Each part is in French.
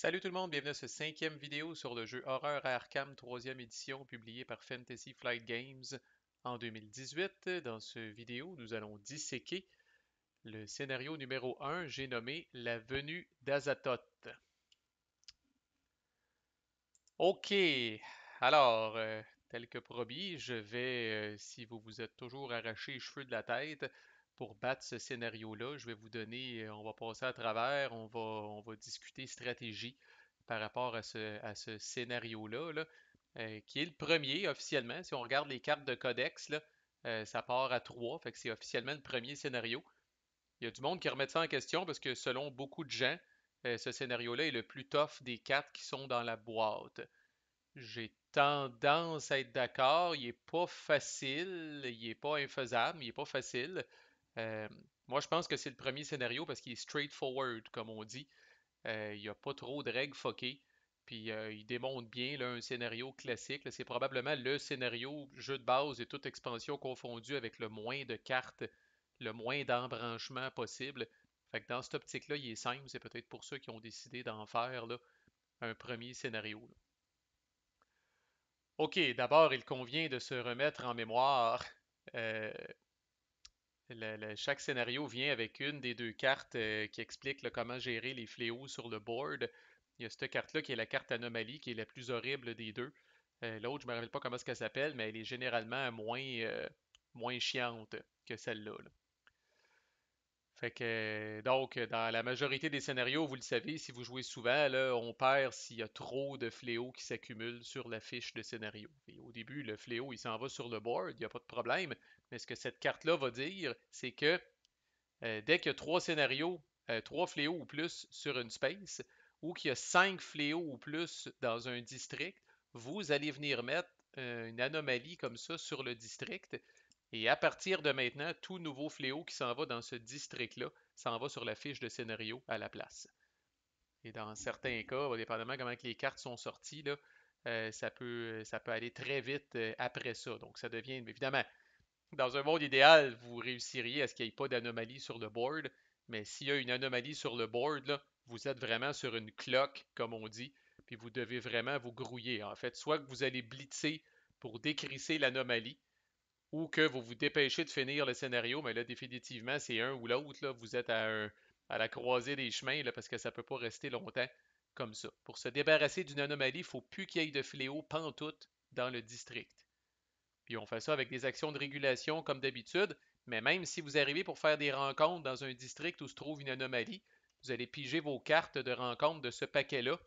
Salut tout le monde, bienvenue à ce cinquième vidéo sur le jeu Horreur à Arkham 3e édition publié par Fantasy Flight Games en 2018. Dans ce vidéo, nous allons disséquer le scénario numéro 1, j'ai nommé La venue d'Azathoth. Ok, alors, tel que promis, je vais, si vous vous êtes toujours arraché les cheveux de la tête pour battre ce scénario-là, je vais vous donner, on va passer à travers, on va discuter stratégie par rapport à ce scénario-là, là, qui est le premier officiellement. Si on regarde les cartes de codex, là, ça part à 3, fait que c'est officiellement le premier scénario. Il y a du monde qui remet ça en question parce que selon beaucoup de gens, ce scénario-là est le plus tough des quatre qui sont dans la boîte. J'ai tendance à être d'accord. Il est pas facile, il est pas infaisable, il est pas facile. Euh, Moi, je pense que c'est le premier scénario parce qu'il est straightforward, comme on dit. Il n'y a pas trop de règles fuckées. Puis il démontre bien là, un scénario classique. C'est probablement le scénario jeu de base et toute expansion confondue avec le moins de cartes, le moins d'embranchements possible. Fait que dans cette optique-là, il est simple. C'est peut-être pour ça qu'ils ont décidé d'en faire là, un premier scénario. Là. OK, d'abord, il convient de se remettre en mémoire. euh, Chaque scénario vient avec une des deux cartes qui explique là, comment gérer les fléaux sur le board. Il y a cette carte-là qui est la carte anomalie, qui est la plus horrible des deux. L'autre, je ne me rappelle pas comment elle s'appelle, mais elle est généralement moins chiante que celle-là. Là. Fait que, donc, dans la majorité des scénarios, vous le savez, si vous jouez souvent, là, on perd s'il y a trop de fléaux qui s'accumulent sur la fiche de scénario. Et au début, le fléau, il s'en va sur le board, il n'y a pas de problème. Mais ce que cette carte-là va dire, c'est que dès qu'il y a trois scénarios, trois fléaux ou plus sur une space, ou qu'il y a cinq fléaux ou plus dans un district, vous allez venir mettre une anomalie comme ça sur le district. Et à partir de maintenant, tout nouveau fléau qui s'en va dans ce district-là s'en va sur la fiche de scénario à la place. Et dans certains cas, dépendamment comment les cartes sont sorties, là, ça peut aller très vite après ça. Donc ça devient, évidemment, dans un monde idéal, vous réussiriez à ce qu'il n'y ait pas d'anomalie sur le board, mais s'il y a une anomalie sur le board, là, vous êtes vraiment sur une cloque, comme on dit, puis vous devez vraiment vous grouiller. En fait, soit que vous allez blitzer pour décrisser l'anomalie, ou que vous vous dépêchez de finir le scénario, mais là, définitivement, c'est un ou l'autre. Là, vous êtes à la croisée des chemins là, parce que ça ne peut pas rester longtemps comme ça. Pour se débarrasser d'une anomalie, il ne faut plus qu'il y ait de fléau pantoute dans le district. Puis on fait ça avec des actions de régulation comme d'habitude, mais même si vous arrivez pour faire des rencontres dans un district où se trouve une anomalie, vous allez piger vos cartes de rencontre de ce paquet-là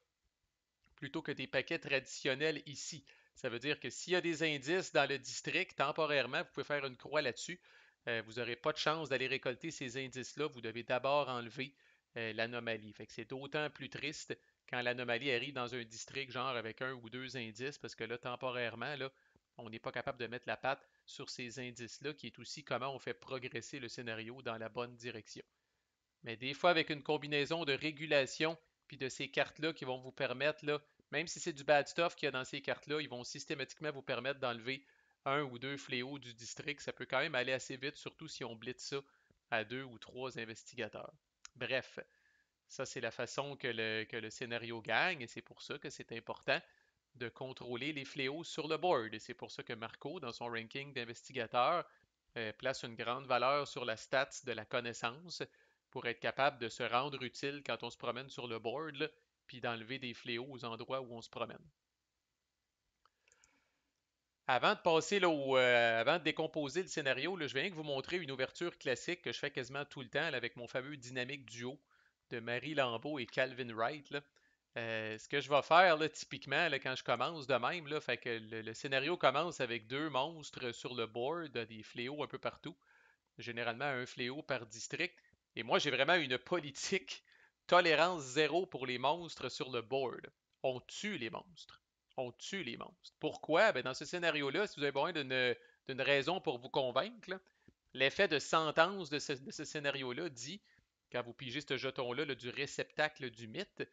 plutôt que des paquets traditionnels ici. Ça veut dire que s'il y a des indices dans le district, temporairement, vous pouvez faire une croix là-dessus. Vous n'aurez pas de chance d'aller récolter ces indices-là. Vous devez d'abord enlever l'anomalie. Fait que c'est d'autant plus triste quand l'anomalie arrive dans un district genre avec un ou deux indices, parce que là, temporairement, là, on n'est pas capable de mettre la patte sur ces indices-là, qui est aussi comment on fait progresser le scénario dans la bonne direction. Mais des fois, avec une combinaison de régulation puis de ces cartes-là qui vont vous permettre, là, même si c'est du bad stuff qu'il y a dans ces cartes-là, ils vont systématiquement vous permettre d'enlever un ou deux fléaux du district. Ça peut quand même aller assez vite, surtout si on blitz ça à deux ou trois investigateurs. Bref, ça c'est la façon que le scénario gagne et c'est pour ça que c'est important de contrôler les fléaux sur le board. Et c'est pour ça que Marco, dans son ranking d'investigateur, place une grande valeur sur la stats de la connaissance pour être capable de se rendre utile quand on se promène sur le board, là, puis d'enlever des fléaux aux endroits où on se promène. Avant de passer là, avant de décomposer le scénario, là, je viens de vous montrer une ouverture classique que je fais quasiment tout le temps là, avec mon fameux dynamique duo de Marie Lambeau et Calvin Wright. Là. Ce que je vais faire là, typiquement là, quand je commence de même, là, fait que le scénario commence avec deux monstres sur le board, des fléaux un peu partout, généralement un fléau par district. Et moi, j'ai vraiment une politique tolérance zéro pour les monstres sur le board. On tue les monstres. On tue les monstres. Pourquoi? Ben, dans ce scénario-là, si vous avez besoin d'une raison pour vous convaincre, l'effet de sentence de ce scénario-là dit, quand vous pigez ce jeton-là du réceptacle du mythe,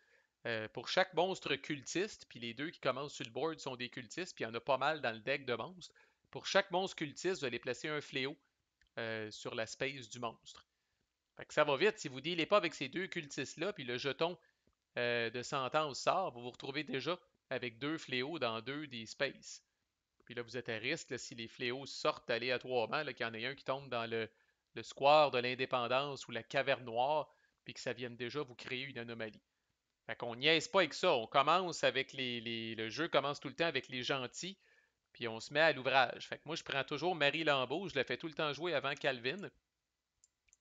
pour chaque monstre cultiste, puis les deux qui commencent sur le board sont des cultistes, puis il y en a pas mal dans le deck de monstres, pour chaque monstre cultiste, vous allez placer un fléau sur la space du monstre. Fait que ça va vite. Si vous dealez pas avec ces deux cultistes-là, puis le jeton de sentence sort, vous vous retrouvez déjà avec deux fléaux dans deux des spaces. Puis là, vous êtes à risque, là, si les fléaux sortent aléatoirement, qu'il y en ait un qui tombe dans le square de l'indépendance ou la caverne noire, puis que ça vienne déjà vous créer une anomalie. Fait qu'on niaise pas avec ça. On commence avec le jeu commence tout le temps avec les gentils, puis on se met à l'ouvrage. Fait que moi, je prends toujours Marie Lambeau, je la fais tout le temps jouer avant Calvin.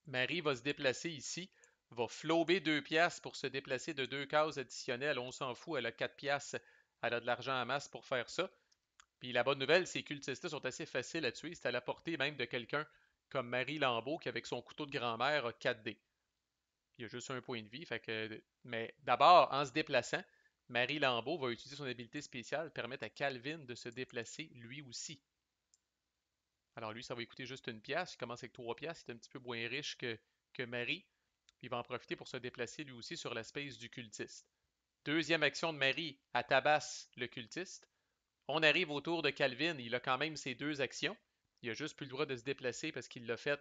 Marie va se déplacer ici, va flober 2 piastres pour se déplacer de 2 cases additionnelles. On s'en fout, elle a 4 piastres, elle a de l'argent en masse pour faire ça. Puis la bonne nouvelle, ces cultistes-là sont assez faciles à tuer. C'est à la portée même de quelqu'un comme Marie Lambeau qui, avec son couteau de grand-mère, a 4 dés. Il y a juste un point de vie. Mais d'abord, en se déplaçant, Marie Lambeau va utiliser son habilité spéciale, permettre à Calvin de se déplacer lui aussi. Alors lui, ça va lui coûter juste une pièce. Il commence avec 3 pièces. Il est un petit peu moins riche que Marie. Il va en profiter pour se déplacer lui aussi sur la space du cultiste. Deuxième action de Marie, elle tabasse le cultiste. On arrive au tour de Calvin. Il a quand même ses deux actions. Il a juste plus le droit de se déplacer parce qu'il l'a fait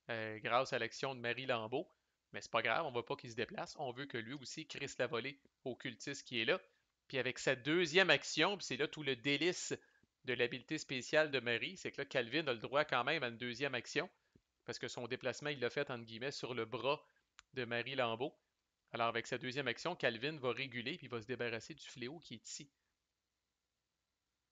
grâce à l'action de Marie Lambeau. Mais c'est pas grave, on ne veut pas qu'il se déplace. On veut que lui aussi crisse la volée au cultiste qui est là. Puis avec sa deuxième action, puis c'est là tout le délice de l'habileté spéciale de Marie, c'est que là, Calvin a le droit quand même à une deuxième action, parce que son déplacement, il l'a fait, entre guillemets, sur le bras de Marie Lambeau. Alors avec sa deuxième action, Calvin va réguler, puis il va se débarrasser du fléau qui est ici.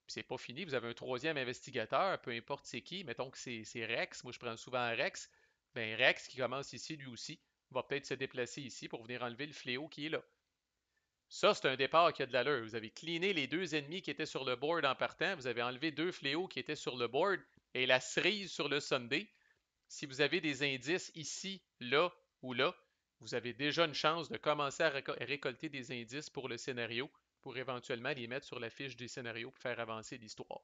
Puis c'est pas fini, vous avez un troisième investigateur, peu importe c'est qui, mettons que c'est Rex, moi je prends souvent Rex, ben Rex qui commence ici lui aussi, va peut-être se déplacer ici pour venir enlever le fléau qui est là. Ça, c'est un départ qui a de l'allure. Vous avez cleané les deux ennemis qui étaient sur le board en partant, vous avez enlevé deux fléaux qui étaient sur le board et la cerise sur le Sunday. Si vous avez des indices ici, là ou là, vous avez déjà une chance de commencer à récolter des indices pour le scénario, pour éventuellement les mettre sur la fiche des scénarios pour faire avancer l'histoire.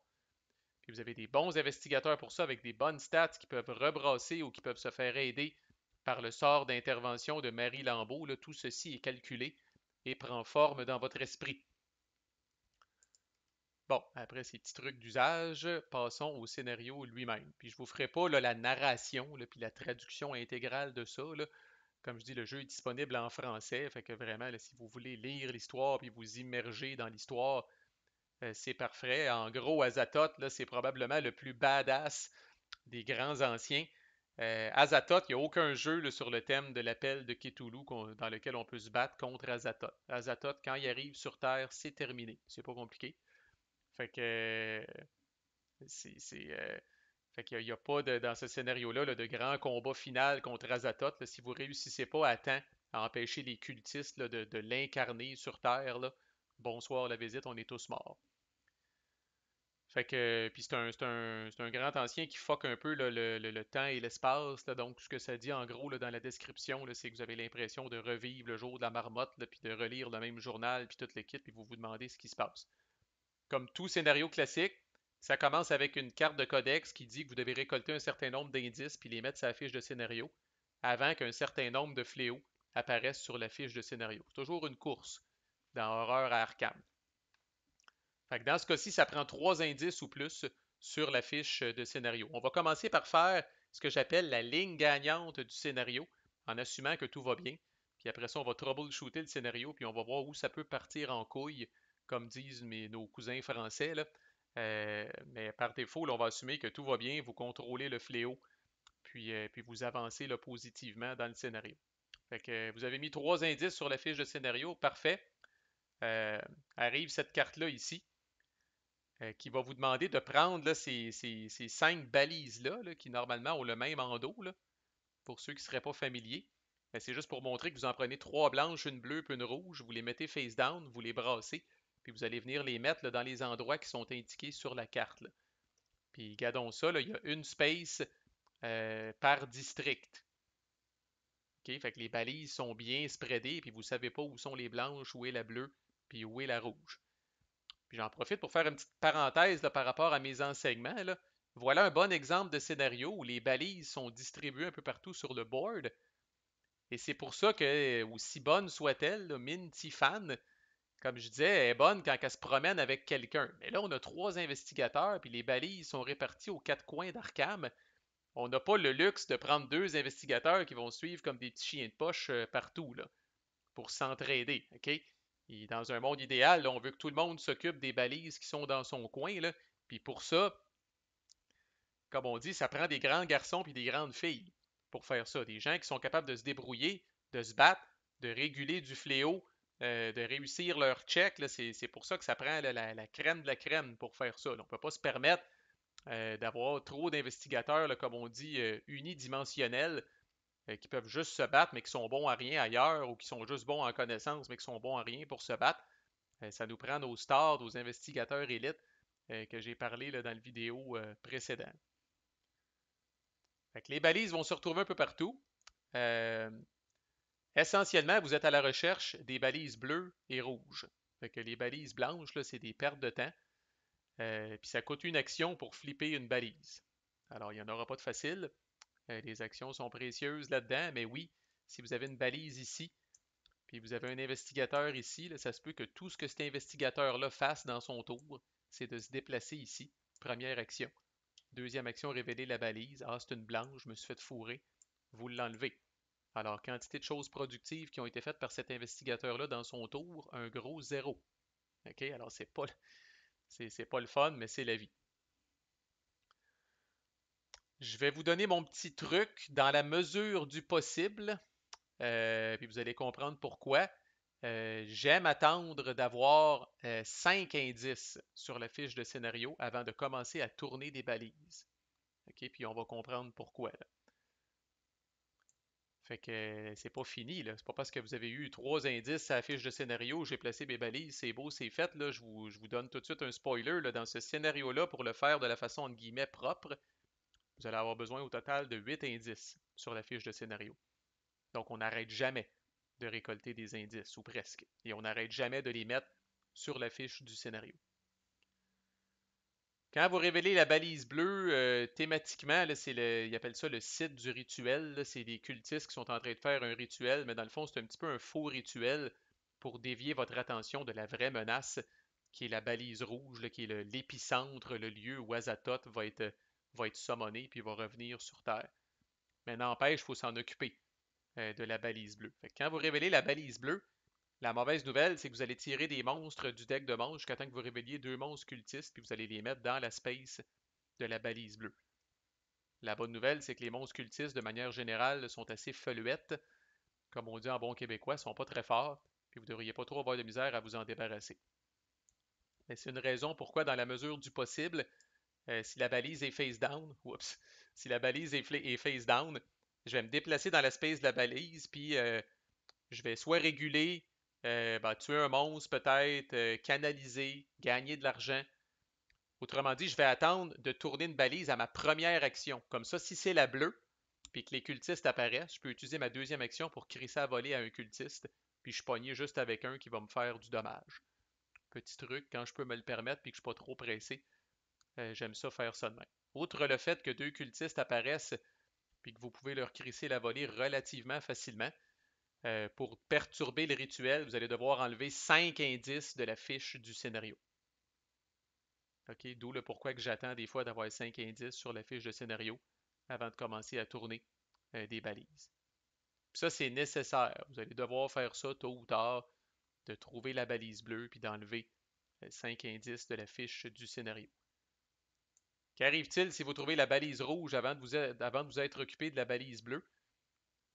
Puis vous avez des bons investigateurs pour ça avec des bonnes stats qui peuvent rebrasser ou qui peuvent se faire aider par le sort d'intervention de Marie Lambeau. Là, tout ceci est calculé et prend forme dans votre esprit. Bon, après ces petits trucs d'usage, passons au scénario lui-même. Puis je vous ferai pas là, la narration, là, puis la traduction intégrale de ça. Là. Comme je dis, le jeu est disponible en français, fait que vraiment, là, si vous voulez lire l'histoire puis vous immerger dans l'histoire, c'est parfait. En gros, Azathoth, là, c'est probablement le plus badass des grands anciens. Azathoth, il n'y a aucun jeu là, sur le thème de l'appel de Cthulhu dans lequel on peut se battre contre Azathoth. Azathoth, quand il arrive sur Terre, c'est terminé. C'est pas compliqué. Fait que fait qu'il n'y a, pas dans ce scénario-là là, de grand combat final contre Azathoth. Là, si vous réussissez pas à temps à empêcher les cultistes là, de l'incarner sur Terre, là, bonsoir la visite, on est tous morts. Fait que, puis c'est un grand ancien qui fuck un peu là, le temps et l'espace. Donc, ce que ça dit en gros là, dans la description, là, c'est que vous avez l'impression de revivre le jour de la marmotte, là, puis de relire le même journal, puis toute l'équipe, puis vous vous demandez ce qui se passe. Comme tout scénario classique, ça commence avec une carte de codex qui dit que vous devez récolter un certain nombre d'indices puis les mettre sur la fiche de scénario avant qu'un certain nombre de fléaux apparaissent sur la fiche de scénario. C'est toujours une course dans Horreur à Arkham. Fait que dans ce cas-ci, ça prend 3 indices ou plus sur la fiche de scénario. On va commencer par faire ce que j'appelle la ligne gagnante du scénario en assumant que tout va bien. Puis après ça, on va troubleshooter le scénario puis on va voir où ça peut partir en couille, comme disent nos cousins français. Là. Mais par défaut, là, on va assumer que tout va bien, vous contrôlez le fléau, puis vous avancez là, positivement dans le scénario. Fait que, vous avez mis 3 indices sur la fiche de scénario, parfait. Euh, Arrive cette carte-là ici qui va vous demander de prendre là, ces 5 balises-là, là, qui normalement ont le même endos, là, pour ceux qui ne seraient pas familiers. C'est juste pour montrer que vous en prenez 3 blanches, une bleue puis une rouge, vous les mettez face down, vous les brassez, puis vous allez venir les mettre là, dans les endroits qui sont indiqués sur la carte. Là. Puis gardons ça, là, il y a une space par district. OK? Fait que les balises sont bien spreadées, puis vous ne savez pas où sont les blanches, où est la bleue, puis où est la rouge. Puis j'en profite pour faire une petite parenthèse là, par rapport à mes enseignements. Là. Voilà un bon exemple de scénario où les balises sont distribuées un peu partout sur le board. Et c'est pour ça que, aussi bonne soit-elle, Minty Fan, comme je disais, elle est bonne quand elle se promène avec quelqu'un. Mais là, on a 3 investigateurs, puis les balises sont réparties aux 4 coins d'Arkham. On n'a pas le luxe de prendre 2 investigateurs qui vont suivre comme des petits chiens de poche partout. Là. pour s'entraider. OK? Et dans un monde idéal, là, on veut que tout le monde s'occupe des balises qui sont dans son coin. Là. Puis pour ça, comme on dit, ça prend des grands garçons et des grandes filles pour faire ça. Des gens qui sont capables de se débrouiller, de se battre, de réguler du fléau, de réussir leur check. C'est pour ça que ça prend la crème de la crème pour faire ça. Là. On ne peut pas se permettre d'avoir trop d'investigateurs, là, comme on dit, unidimensionnels, qui peuvent juste se battre, mais qui sont bons à rien ailleurs, ou qui sont juste bons en connaissance, mais qui sont bons à rien pour se battre. Ça nous prend nos stars, nos investigateurs élites que j'ai parlé là, dans le vidéo précédent. Fait que les balises vont se retrouver un peu partout. Euh, Essentiellement, vous êtes à la recherche des balises bleues et rouges. Fait que les balises blanches, là, c'est des pertes de temps. Puis ça coûte une action pour flipper une balise. Alors, il n'y en aura pas de facile. Les actions sont précieuses là-dedans, mais oui, si vous avez une balise ici, puis vous avez un investigateur ici, là, ça se peut que tout ce que cet investigateur-là fasse dans son tour, c'est de se déplacer ici. Première action. Deuxième action, révéler la balise. Ah, c'est une blanche, je me suis fait fourrer. Vous l'enlevez. Alors, quantité de choses productives qui ont été faites par cet investigateur-là dans son tour, un gros zéro. OK? Alors, c'est pas le fun, mais c'est la vie. Je vais vous donner mon petit truc dans la mesure du possible, puis vous allez comprendre pourquoi. J'aime attendre d'avoir 5 indices sur la fiche de scénario avant de commencer à tourner des balises. OK? Puis on va comprendre pourquoi. Là. Fait que c'est pas fini, là. C'est pas parce que vous avez eu 3 indices à la fiche de scénario, j'ai placé mes balises, c'est beau, c'est fait, là. Je vous donne tout de suite un spoiler, là. Dans ce scénario-là, pour le faire de la façon, entre guillemets, propre, vous allez avoir besoin au total de 8 indices sur la fiche de scénario. Donc, on n'arrête jamais de récolter des indices, ou presque. Et on n'arrête jamais de les mettre sur la fiche du scénario. Quand vous révélez la balise bleue, thématiquement, là, ils appellent ça le site du rituel. Là. C'est des cultistes qui sont en train de faire un rituel, mais dans le fond, c'est un petit peu un faux rituel pour dévier votre attention de la vraie menace, qui est la balise rouge, là, qui est l'épicentre, le lieu où Azathoth va être summoné puis va revenir sur Terre. Mais n'empêche, il faut s'en occuper de la balise bleue. Fait que quand vous révélez la balise bleue, la mauvaise nouvelle, c'est que vous allez tirer des monstres du deck de monstres jusqu'à temps que vous révéliez 2 monstres cultistes, puis vous allez les mettre dans la space de la balise bleue. La bonne nouvelle, c'est que les monstres cultistes, de manière générale, sont assez feluettes, comme on dit en bon québécois, sont pas très forts, puis vous ne devriez pas trop avoir de misère à vous en débarrasser. Mais c'est une raison pourquoi, dans la mesure du possible, si la balise est face down, oups, si la balise est face down, je vais me déplacer dans la space de la balise, puis je vais soit réguler, tuer un monstre peut-être, canaliser, gagner de l'argent. Autrement dit, je vais attendre de tourner une balise à ma première action. Comme ça, si c'est la bleue, puis que les cultistes apparaissent, je peux utiliser ma deuxième action pour crisser à voler à un cultiste, puis je suis pogné juste avec un qui va me faire du dommage. Petit truc, quand je peux me le permettre puis que je ne suis pas trop pressé, j'aime ça faire ça de même. Outre le fait que 2 cultistes apparaissent puis que vous pouvez leur crisser la volée relativement facilement, pour perturber le rituel, vous allez devoir enlever 5 indices de la fiche du scénario. OK? D'où le pourquoi que j'attends des fois d'avoir 5 indices sur la fiche de scénario avant de commencer à tourner des balises. Puis ça, c'est nécessaire. Vous allez devoir faire ça tôt ou tard, de trouver la balise bleue puis d'enlever 5 indices de la fiche du scénario. Qu'arrive-t-il si vous trouvez la balise rouge avant de vous être occupé de la balise bleue?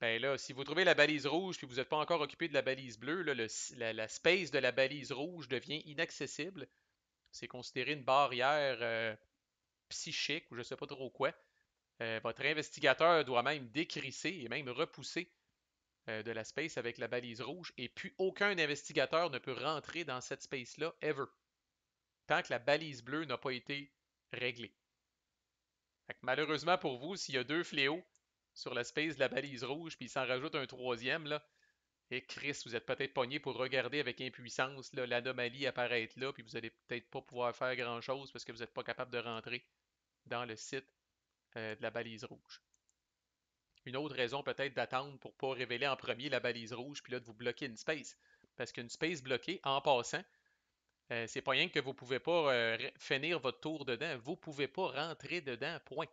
Ben là, si vous trouvez la balise rouge puis vous n'êtes pas encore occupé de la balise bleue, là, la space de la balise rouge devient inaccessible. C'est considéré une barrière psychique ou je ne sais pas trop quoi. Votre investigateur doit même décrisser et même repousser de la space avec la balise rouge et puis aucun investigateur ne peut rentrer dans cette space-là ever tant que la balise bleue n'a pas été réglée. Fait que malheureusement pour vous, s'il y a 2 fléaux sur la space de la balise rouge puis il s'en rajoute un troisième, là, et Chris, vous êtes peut-être pogné pour regarder avec impuissance l'anomalie apparaître là, puis vous allez peut-être pas pouvoir faire grand-chose parce que vous n'êtes pas capable de rentrer dans le site de la balise rouge. Une autre raison peut-être d'attendre pour ne pas révéler en premier la balise rouge, puis là de vous bloquer une space. Parce qu'une space bloquée, en passant, c'est pas rien que vous ne pouvez pas finir votre tour dedans. Vous ne pouvez pas rentrer dedans, point.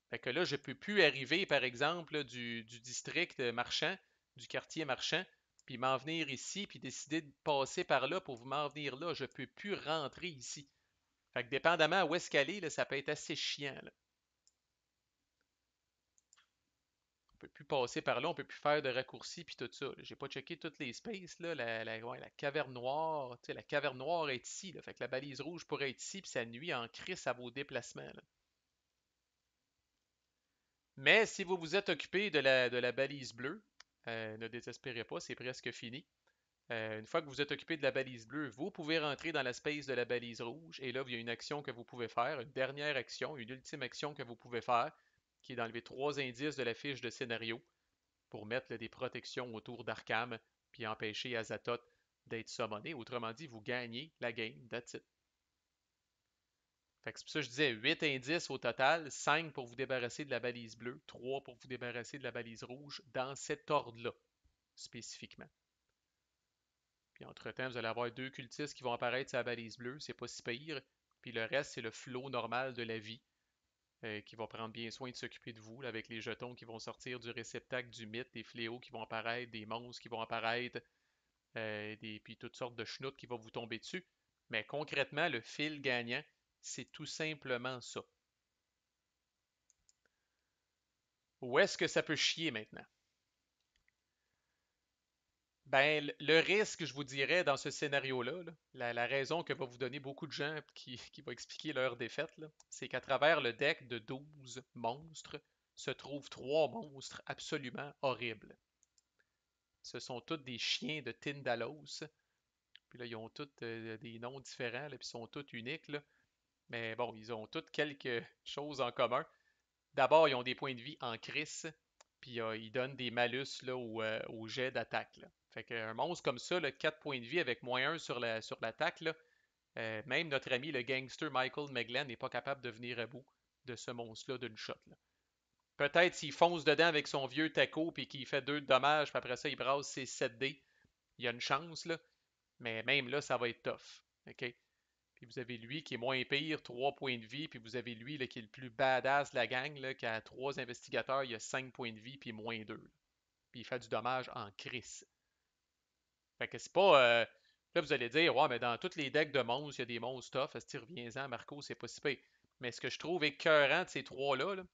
Fait que là, je ne peux plus arriver, par exemple, du district marchand, du quartier marchand, puis m'en venir ici, puis décider de passer par là pour vous m'en venir là. Je peux plus rentrer ici. Fait que dépendamment où est-ce qu'elle est, là, ça peut être assez chiant, là. On peut plus passer par là, on peut plus faire de raccourcis puis tout ça, là. J'ai pas checké toutes les spaces, là. Ouais, la caverne noire, tu sais, la caverne noire est ici, là. Fait que la balise rouge pourrait être ici, puis ça nuit en crisse à vos déplacements, là. Mais si vous vous êtes occupé de la balise bleue, ne désespérez pas, c'est presque fini. Une fois que vous êtes occupé de la balise bleue, vous pouvez rentrer dans la space de la balise rouge. Et là, il y a une action que vous pouvez faire, une dernière action, une ultime action que vous pouvez faire, qui est d'enlever 3 indices de la fiche de scénario pour mettre là, des protections autour d'Arkham, puis empêcher Azathoth d'être summoné. Autrement dit, vous gagnez la game, that's it. Fait que c'est pour ça que je disais 8 indices au total, 5 pour vous débarrasser de la balise bleue, 3 pour vous débarrasser de la balise rouge, dans cet ordre-là, spécifiquement. Puis entre-temps, vous allez avoir 2 cultistes qui vont apparaître sur la balise bleue, c'est pas si pire. Puis le reste, c'est le flow normal de la vie qui va prendre bien soin de s'occuper de vous, là, avec les jetons qui vont sortir du réceptacle du mythe, des fléaux qui vont apparaître, des monstres qui vont apparaître, puis toutes sortes de schnoutes qui vont vous tomber dessus. Mais concrètement, le fil gagnant, c'est tout simplement ça. Où est-ce que ça peut chier maintenant? Ben, le risque, je vous dirais, dans ce scénario-là, là, la raison que va vous donner beaucoup de gens qui va expliquer leur défaite, là, c'est qu'à travers le deck de 12 monstres se trouvent 3 monstres absolument horribles. Ce sont tous des chiens de Tindalos. Puis là, ils ont tous des noms différents, là, puis ils sont tous uniques, là. Mais bon, ils ont toutes quelque chose en commun. D'abord, ils ont des points de vie en crise, puis ils donnent des malus là, au jet d'attaque, là. Fait qu'un monstre comme ça, là, 4 points de vie avec -1 sur l'attaque, là, même notre ami le gangster Michael McGlenn n'est pas capable de venir à bout de ce monstre-là d'une shot, là. Peut-être s'il fonce dedans avec son vieux taco puis qu'il fait 2 de dommages, puis après ça il brasse ses 7 dés, il y a une chance, là. Mais même là, ça va être tough. OK? Puis vous avez lui qui est moins pire, 3 points de vie. Puis vous avez lui là, qui est le plus badass de la gang, là, qui a 3 investigateurs, il a 5 points de vie, puis -2. Puis il fait du dommage en crise. Fait que c'est pas. Là, vous allez dire, ouais, mais dans tous les decks de monstres, il y a des monstres tough. Est-ce que reviens-en, Marco, c'est pas si pire. Mais ce que je trouve écœurant de ces trois-là, là,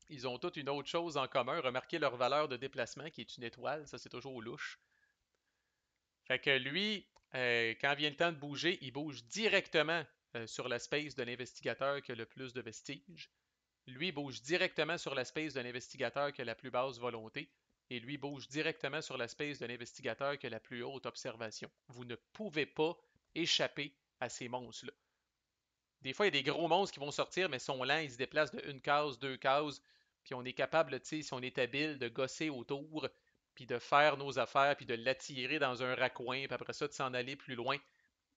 ils ont toutes une autre chose en commun. Remarquez leur valeur de déplacement, qui est une étoile. Ça, c'est toujours louche. Fait que lui, quand vient le temps de bouger, il bouge directement sur la space de l'investigateur qui a le plus de vestiges. Lui bouge directement sur la space de l'investigateur qui a la plus basse volonté. Et lui bouge directement sur la space de l'investigateur qui a la plus haute observation. Vous ne pouvez pas échapper à ces monstres-là. Des fois, il y a des gros monstres qui vont sortir, mais sont lents, ils se déplacent de une case, 2 cases, puis on est capable, tu sais, si on est habile, de gosser autour, puis de faire nos affaires, puis de l'attirer dans un raccoin, puis après ça, de s'en aller plus loin.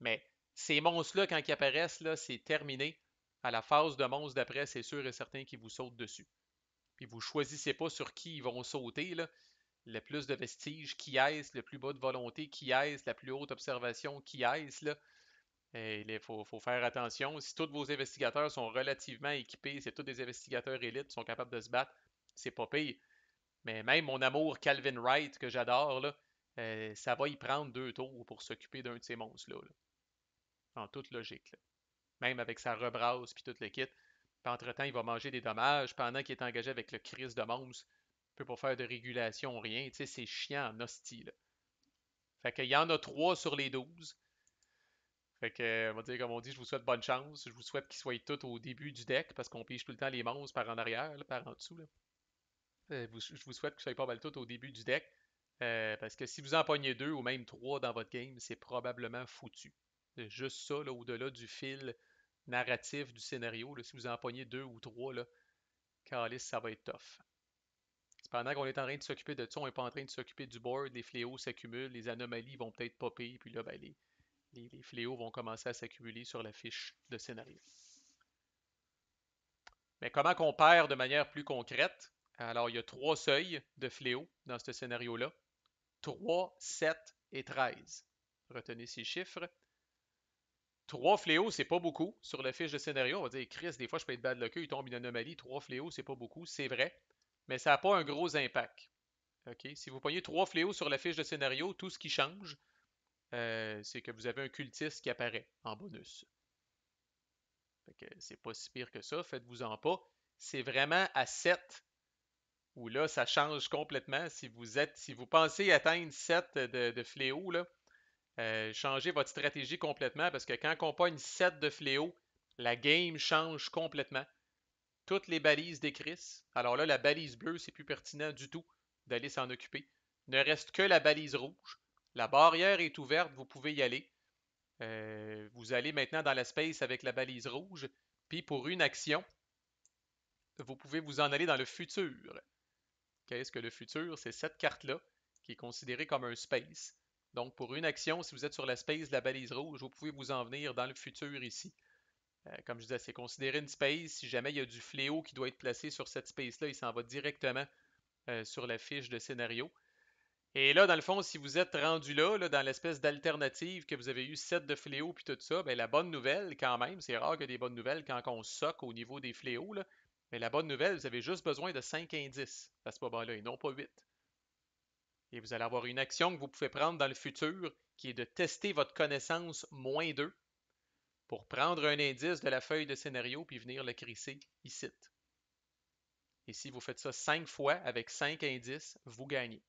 Mais ces monstres-là, quand ils apparaissent, là, c'est terminé. À la phase de monstres d'après, c'est sûr et certain qu'ils vous sautent dessus. Puis vous choisissez pas sur qui ils vont sauter, là. Le plus de vestiges, qui est-ce, le plus bas de volonté, qui est-ce, la plus haute observation, qui est-ce, là. Il faut faire attention. Si tous vos investigateurs sont relativement équipés, c'est tous des investigateurs élites qui sont capables de se battre, c'est pas pire. Mais même mon amour Calvin Wright, que j'adore, là, ça va y prendre 2 tours pour s'occuper d'un de ces monstres-là, là. En toute logique, là. Même avec sa rebrasse puis tout le kit. Puis entre-temps, il va manger des dommages pendant qu'il est engagé avec le Christ de monstre. Il peut pas faire de régulation, rien. Tu sais, c'est chiant en hostie, là. Fait qu'il y en a 3 sur les 12. Fait que, on va dire, comme on dit, je vous souhaite bonne chance. Je vous souhaite qu'ils soient tous au début du deck parce qu'on pige tout le temps les monstres par en arrière, là, par en dessous, là. Je vous souhaite qu'ils soient pas mal tous au début du deck. Parce que si vous en pognez 2 ou même 3 dans votre game, c'est probablement foutu. C'est juste ça, là, au-delà du fil narratif du scénario, là, si vous en pognez 2 ou 3, là, calice, ça va être tough. Pendant qu'on est en train de s'occuper de ça, on n'est pas en train de s'occuper du board, les fléaux s'accumulent, les anomalies vont peut-être popper, puis là, ben, les fléaux vont commencer à s'accumuler sur la fiche de scénario. Mais comment qu'on perd de manière plus concrète? Alors, il y a 3 seuils de fléaux dans ce scénario-là. 3, 7 et 13. Retenez ces chiffres. 3 fléaux, c'est pas beaucoup. Sur la fiche de scénario, on va dire, Chris, des fois, je peux être bad lucky, il tombe une anomalie. 3 fléaux, c'est pas beaucoup, c'est vrai. Mais ça n'a pas un gros impact. OK? Si vous pognez 3 fléaux sur la fiche de scénario, tout ce qui change, c'est que vous avez un cultiste qui apparaît en bonus. Fait que c'est pas si pire que ça, faites-vous-en pas. C'est vraiment à 7 où là, ça change complètement. Si vous pensez atteindre 7 de fléaux, là, changez votre stratégie complètement parce que quand on pogne 7 de fléaux, la game change complètement. Toutes les balises décrissent. Alors là, la balise bleue, c'est plus pertinent du tout d'aller s'en occuper. Il ne reste que la balise rouge. La barrière est ouverte, vous pouvez y aller. Vous allez maintenant dans la space avec la balise rouge. Puis pour une action, vous pouvez vous en aller dans le futur. Qu'est-ce que le futur? C'est cette carte-là qui est considérée comme un space. Donc pour une action, si vous êtes sur la space de la balise rouge, vous pouvez vous en venir dans le futur ici. Comme je disais, c'est considéré une space. Si jamais il y a du fléau qui doit être placé sur cette space-là, il s'en va directement sur la fiche de scénario. Et là, dans le fond, si vous êtes rendu là, dans l'espèce d'alternative que vous avez eu 7 de fléaux puis tout ça, ben, la bonne nouvelle, quand même, c'est rare que des bonnes nouvelles quand on soque au niveau des fléaux, là, mais la bonne nouvelle, vous avez juste besoin de 5 indices à ce moment-là et non pas 8. Et vous allez avoir une action que vous pouvez prendre dans le futur qui est de tester votre connaissance -2 pour prendre un indice de la feuille de scénario puis venir le crisser ici. Et si vous faites ça 5 fois avec 5 indices, vous gagnez.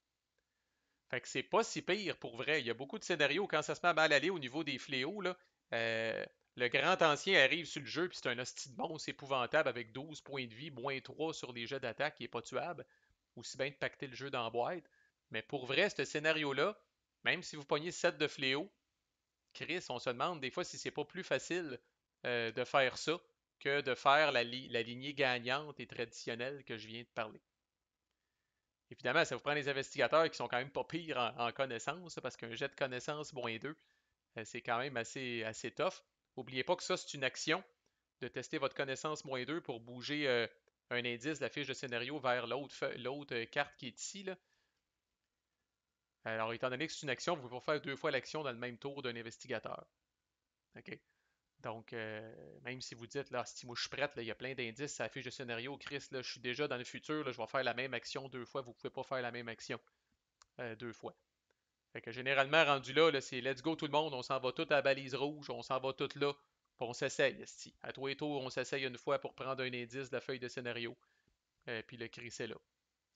Fait que c'est pas si pire pour vrai. Il y a beaucoup de scénarios quand ça se met à mal aller au niveau des fléaux, là, euh, le grand ancien arrive sur le jeu puis c'est un hostie de monstre épouvantable avec 12 points de vie, -3 sur les jets d'attaque qui est pas tuable. Aussi bien de pacter le jeu dans la boîte. Mais pour vrai, ce scénario-là, même si vous pognez 7 de fléaux, Chris, on se demande des fois si c'est pas plus facile de faire ça que de faire la lignée gagnante et traditionnelle que je viens de parler. Évidemment, ça vous prend des investigateurs qui sont quand même pas pires en connaissance, parce qu'un jet de connaissance -2, c'est quand même assez tough. N'oubliez pas que ça, c'est une action de tester votre connaissance -2 pour bouger un indice de la fiche de scénario vers l'autre carte qui est ici, là. Alors, étant donné que c'est une action, vous pouvez pas faire 2 fois l'action dans le même tour d'un investigateur. OK? Donc, même si vous dites, là, si moi je suis prête, là, il y a plein d'indices à la fiche de scénario, Chris, là, je suis déjà dans le futur, là, je vais faire la même action 2 fois, vous ne pouvez pas faire la même action 2 fois. Fait que généralement, rendu là, c'est let's go tout le monde, on s'en va tout à la balise rouge, on s'en va tout là, puis on s'essaye, esti. À tous les tours, on s'essaye une fois pour prendre un indice de la feuille de scénario, puis le crisser là.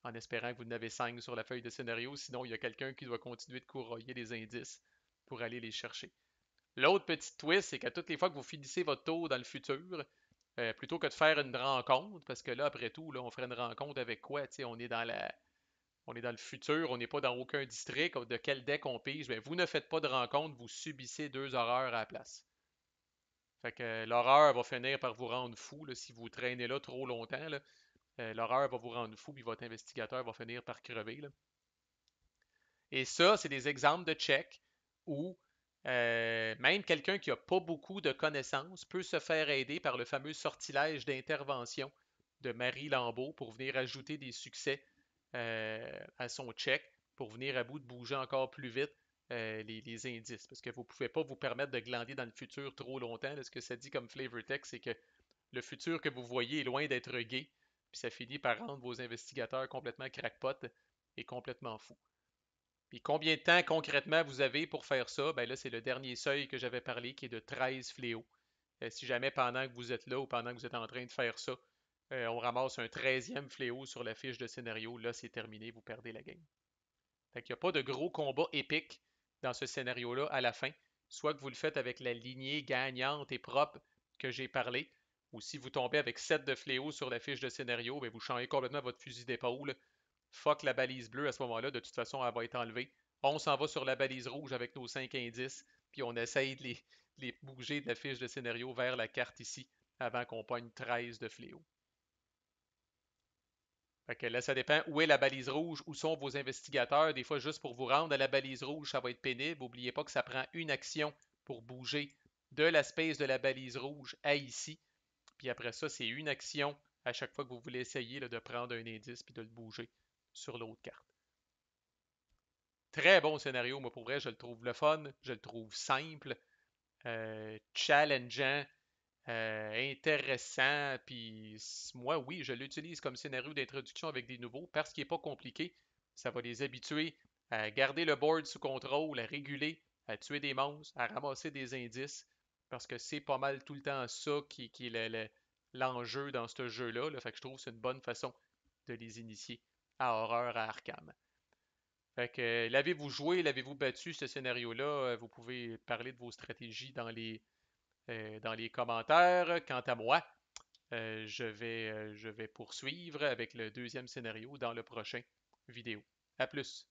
En espérant que vous en avez 5 sur la feuille de scénario, sinon il y a quelqu'un qui doit continuer de courroyer les indices pour aller les chercher. L'autre petit twist, c'est qu'à toutes les fois que vous finissez votre tour dans le futur, plutôt que de faire une rencontre, parce que là, après tout, là, on ferait une rencontre avec quoi? On est dans le futur, on n'est pas dans aucun district, de quel deck on pige. Ben, vous ne faites pas de rencontre, vous subissez 2 horreurs à la place. Fait que l'horreur va finir par vous rendre fou là, si vous traînez là trop longtemps. Là. L'horreur va vous rendre fou, puis votre investigateur va finir par crever. Là. Et ça, c'est des exemples de checks où même quelqu'un qui n'a pas beaucoup de connaissances peut se faire aider par le fameux sortilège d'intervention de Marie Lambeau pour venir ajouter des succès à son check, pour venir à bout de bouger encore plus vite les indices. Parce que vous ne pouvez pas vous permettre de glander dans le futur trop longtemps. Là, ce que ça dit comme flavor text, c'est que le futur que vous voyez est loin d'être gay, puis ça finit par rendre vos investigateurs complètement crackpot et complètement fous. Puis combien de temps concrètement vous avez pour faire ça? Ben là, c'est le dernier seuil que j'avais parlé qui est de 13 fléaux. Si jamais pendant que vous êtes là ou pendant que vous êtes en train de faire ça, on ramasse un 13e fléau sur la fiche de scénario, là c'est terminé, vous perdez la game. Fait qu'il n'y a pas de gros combat épique dans ce scénario-là à la fin. Soit que vous le faites avec la lignée gagnante et propre que j'ai parlé, ou si vous tombez avec 7 de fléaux sur la fiche de scénario, ben vous changez complètement votre fusil d'épaule. Fuck la balise bleue à ce moment-là, de toute façon, elle va être enlevée. On s'en va sur la balise rouge avec nos 5 indices, puis on essaye de les bouger de la fiche de scénario vers la carte ici, avant qu'on pogne 13 de fléaux. Fait que là, ça dépend où est la balise rouge, où sont vos investigateurs. Des fois, juste pour vous rendre à la balise rouge, ça va être pénible. N'oubliez pas que ça prend une action pour bouger de la space de la balise rouge à ici. Puis après ça, c'est une action à chaque fois que vous voulez essayer là, de prendre un indice puis de le bouger sur l'autre carte. Très bon scénario, moi pour vrai, je le trouve le fun, je le trouve simple, challengeant, intéressant, puis moi oui, je l'utilise comme scénario d'introduction avec des nouveaux parce qu'il n'est pas compliqué. Ça va les habituer à garder le board sous contrôle, à réguler, à tuer des monstres, à ramasser des indices, parce que c'est pas mal tout le temps ça qui est l'enjeu dans ce jeu-là. Fait que je trouve que c'est une bonne façon de les initier à Horreur à Arkham. Fait que l'avez-vous joué, l'avez-vous battu ce scénario-là? Vous pouvez parler de vos stratégies dans les commentaires. Quant à moi, je vais poursuivre avec le deuxième scénario dans le prochain vidéo. À plus!